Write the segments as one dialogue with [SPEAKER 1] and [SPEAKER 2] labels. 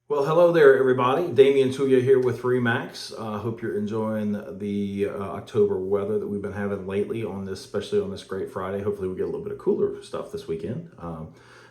[SPEAKER 1] Well, hello there, everybody. Damian Tuya here with Remax. Hope you're enjoying the October weather that we've been having lately on this, especially on this great Friday. Hopefully, we get a little bit of cooler stuff this weekend.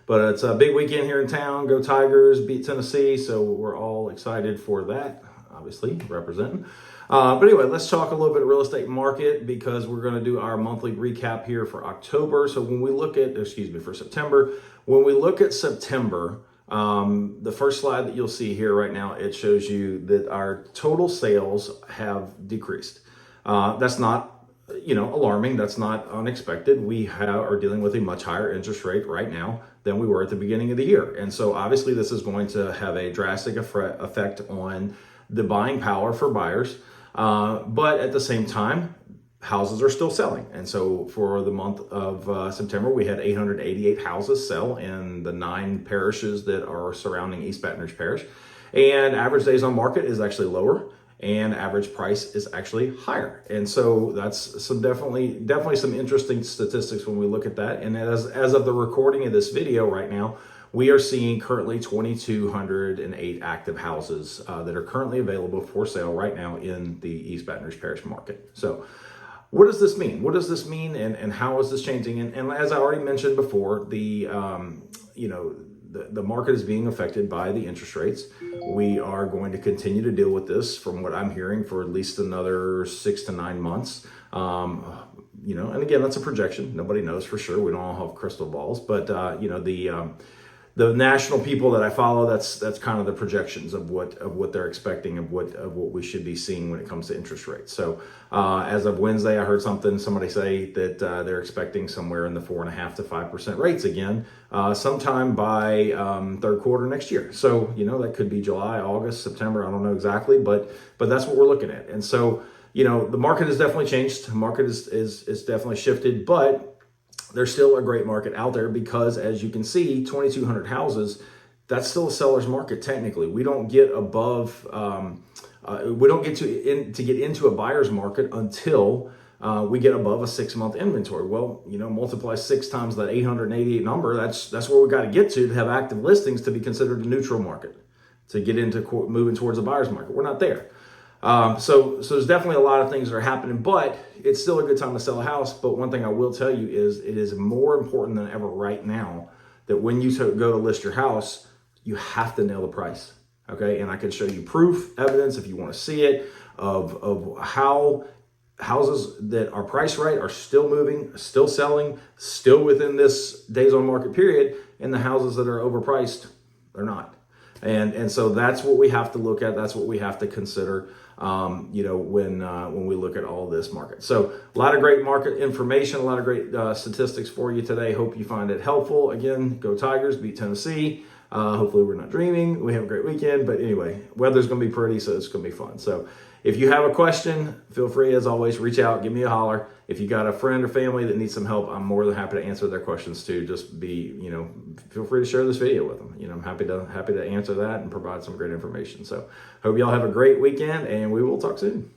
[SPEAKER 1] But it's a big weekend here in town. Go Tigers, beat Tennessee. So we're all excited for that, obviously, representing. But anyway, let's talk a little bit of real estate market because we're going to do our monthly recap here for October. So when we look at, for September, when we look at September, the first slide that you'll see here right now, it shows you that our total sales have decreased. That's not, alarming. That's not unexpected. We are dealing with a much higher interest rate right now than we were at the beginning of the year. And so obviously this is going to have a drastic effect on the buying power for buyers. But at the same time, houses are still selling. And so for the month of September, we had 888 houses sell in the 9 parishes that are surrounding East Baton Rouge Parish. And average days on market is actually lower and average price is actually higher. And so that's some definitely some interesting statistics when we look at that. And as of the recording of this video right now, we are seeing currently 2,208 active houses that are currently available for sale right now in the East Baton Rouge Parish market. So what does this mean? What does this mean, and how is this changing? And as I already mentioned before, the market is being affected by the interest rates. We are going to continue to deal with this, from what I'm hearing, for at least another 6 to 9 months. And again, that's a projection. Nobody knows for sure. We don't all have crystal balls, but the national people that I follow, that's kind of the projections of what they're expecting of what we should be seeing when it comes to interest rates. So as of Wednesday, I heard somebody say that they're expecting somewhere in the 4.5% to 5% rates again, sometime by third quarter next year. So that could be July, August, September. I don't know exactly, but that's what we're looking at. And so the market has definitely changed. The market is definitely shifted, but there's still a great market out there because, as you can see, 2,200 houses, that's still a seller's market technically. We don't get above, we don't get to get into a buyer's market until we get above a 6-month inventory. Well, multiply 6 times that 888 number, that's where we got to get to have active listings to be considered a neutral market, to get into moving towards a buyer's market. We're not there. So there's definitely a lot of things that are happening, but it's still a good time to sell a house. But one thing I will tell you is it is more important than ever right now that when you go to list your house, you have to nail the price. Okay. And I can show you proof, evidence, if you want to see it, of how houses that are priced right are still moving, still selling, still within this days on market period, and the houses that are overpriced, they're not. And so that's what we have to look at. That's what we have to consider, when we look at all this market. So a lot of great market information, a lot of great statistics for you today. Hope you find it helpful. Again, go Tigers, beat Tennessee. Hopefully we're not dreaming. We have a great weekend. But anyway, weather's going to be pretty, so it's going to be fun. So if you have a question, feel free, as always, reach out, give me a holler. If you got a friend or family that needs some help, I'm more than happy to answer their questions too. Just feel free to share this video with them. I'm happy to answer that and provide some great information. So hope y'all have a great weekend, and we will talk soon.